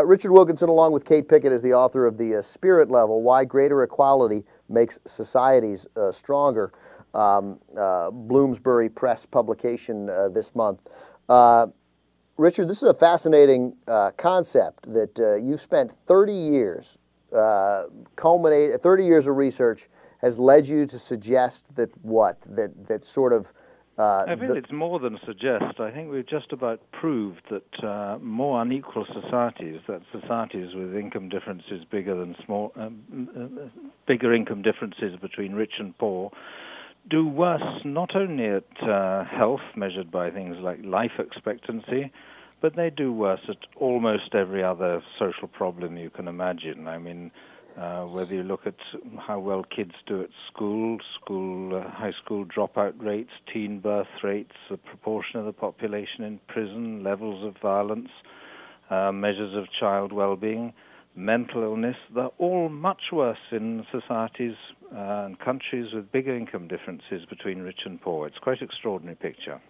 Richard Wilkinson, along with Kate Pickett, is the author of The Spirit Level, Why Greater Equality Makes Societies Stronger, Bloomsbury Press publication this month. Richard, this is a fascinating concept that you've spent 30 years, 30 years of research has led you to suggest that that sort of I think it's more than suggest. I think we've just about proved that more unequal societies, that societies with income differences bigger than bigger income differences between rich and poor, do worse not only at health, measured by things like life expectancy, but they do worse at almost every other social problem you can imagine. I mean, whether you look at how well kids do at school, high school dropout rates, teen birth rates, the proportion of the population in prison, levels of violence, measures of child well-being, mental illness, they're all much worse in societies and countries with bigger income differences between rich and poor. It's quite an extraordinary picture.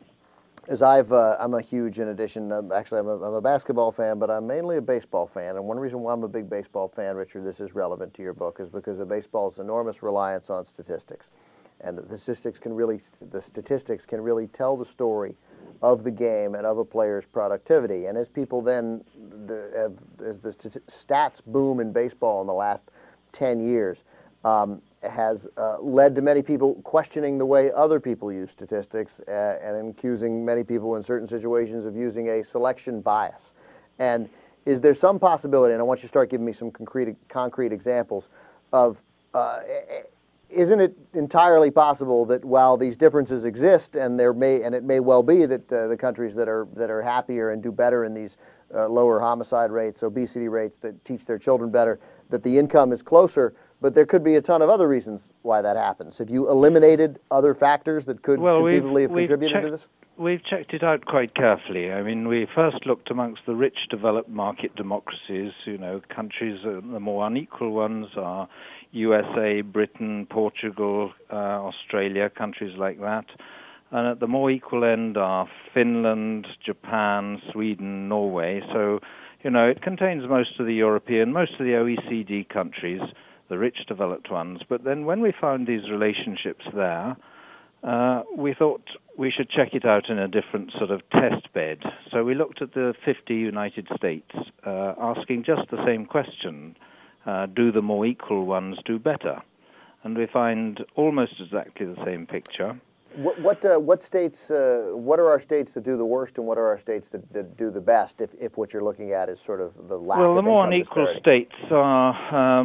As I'm a huge, in addition, actually I'm a basketball fan, but I'm mainly a baseball fan. And one reason why I'm a big baseball fan, Richard, this is relevant to your book, is because of baseball's enormous reliance on statistics. And the statistics can really tell the story of the game and of a player's productivity. And as people then, as the stats boom in baseball in the last 10 years, has led to many people questioning the way other people use statistics and accusing many people in certain situations of using a selection bias. And is there some possibility, and I want you to start giving me some concrete examples of, isn't it entirely possible that while these differences exist, and it may well be that the countries that are happier and do better in these lower homicide rates, obesity rates, that teach their children better, that the income is closer, but there could be a ton of other reasons why that happens. Have you eliminated other factors that could conceivably have contributed to this? We've checked it out quite carefully. I mean, we first looked amongst the rich developed market democracies. You know, countries, the more unequal ones are USA, Britain, Portugal, Australia, countries like that. And at the more equal end are Finland, Japan, Sweden, Norway. So, you know, it contains most of the European, most of the OECD countries, the rich developed ones. But then when we found these relationships there, we thought we should check it out in a different sort of test bed. So we looked at the 50 United States, asking just the same question, do the more equal ones do better? And we find almost exactly the same picture. What states? What are our states that do the worst, and what are our states that do the best? If what you're looking at is sort of the lack of income disparity. Well, the more unequal states are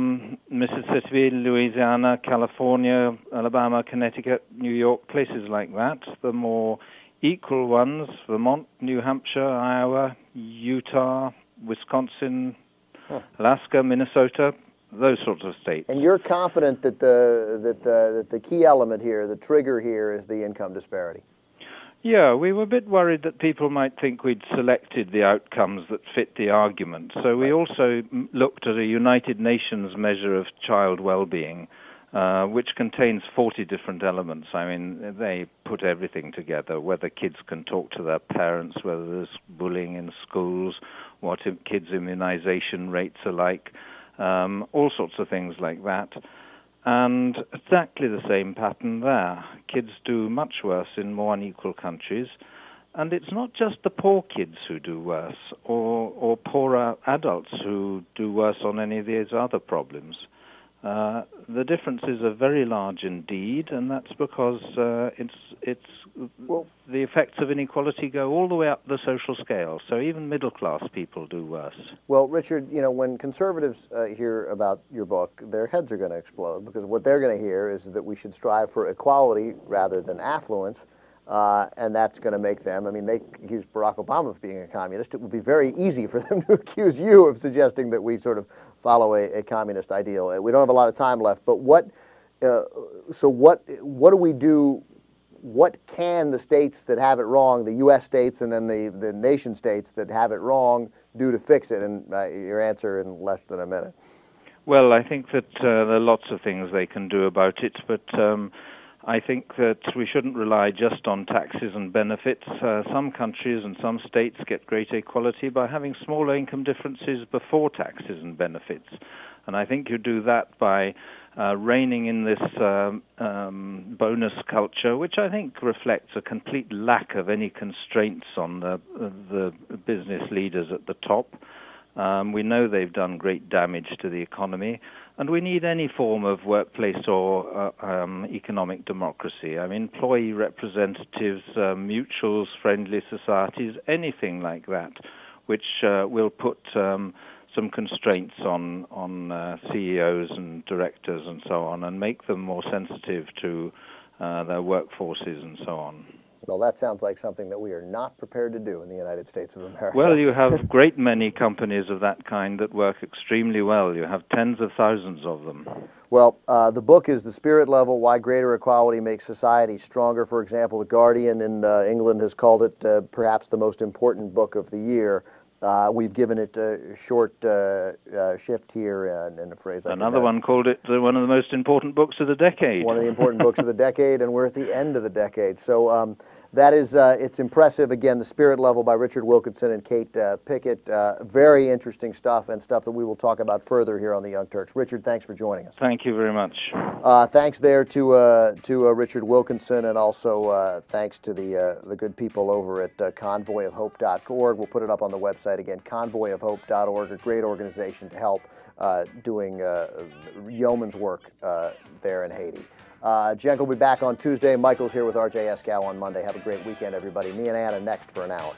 Mississippi, Louisiana, California, Alabama, Connecticut, New York, places like that. The more equal ones: Vermont, New Hampshire, Iowa, Utah, Wisconsin, Alaska, Minnesota. Those sorts of states. And you're confident that the key element here, the trigger here, is the income disparity? Yeah, we were a bit worried that people might think we'd selected the outcomes that fit the argument. So we also looked at a United Nations measure of child well-being, which contains 40 different elements. I mean, they put everything together, whether kids can talk to their parents, whether there's bullying in schools, what kids' immunization rates are like, all sorts of things like that. And exactly the same pattern there. Kids do much worse in more unequal countries. And it's not just the poor kids who do worse, or poorer adults who do worse on any of these other problems. The differences are very large indeed, and that's because the effects of inequality go all the way up the social scale. So even middle-class people do worse. Well, Richard, you know, when conservatives hear about your book, their heads are going to explode, because what they're going to hear is that we should strive for equality rather than affluence, and that's going to make them, I mean, they accuse Barack Obama of being a communist. It would be very easy for them to accuse you of suggesting that we sort of follow a communist ideal. We don't have a lot of time left, but what do we do? What can the states that have it wrong, the U.S. states and then the nation states that have it wrong, do to fix it? And your answer in less than a minute. Well, I think that there are lots of things they can do about it, but I think that we shouldn't rely just on taxes and benefits. Some countries and some states get greater equality by having smaller income differences before taxes and benefits. And I think you do that by reining in this bonus culture, which I think reflects a complete lack of any constraints on the business leaders at the top. We know they've done great damage to the economy, and we need any form of workplace or economic democracy. I mean, employee representatives, mutuals, friendly societies, anything like that, which will put some constraints on CEOs and directors and so on, and make them more sensitive to their workforces and so on. Well, that sounds like something that we are not prepared to do in the United States of America. Well, you have great many companies of that kind that work extremely well. You have tens of thousands of them. Well, the book is The Spirit Level, Why Greater Equality Makes Society Stronger. For example, The Guardian in England has called it perhaps the most important book of the year. We've given it a short shift here in a phrase. Another one called it one of the most important books of the decade. One of the important books of the decade, and we're at the end of the decade. So that is, it's impressive. Again, The Spirit Level by Richard Wilkinson and Kate Pickett. Very interesting stuff, and stuff that we will talk about further here on the Young Turks. Richard, thanks for joining us. Thank you very much. Thanks there to Richard Wilkinson, and also thanks to the good people over at convoyofhope.org. We'll put it up on the website again, convoyofhope.org, a great organization to help doing yeoman's work there in Haiti. Jen will be back on Tuesday. Michael's here with RJ Eskow on Monday. Have a great weekend, everybody. Me and Anna next for an hour.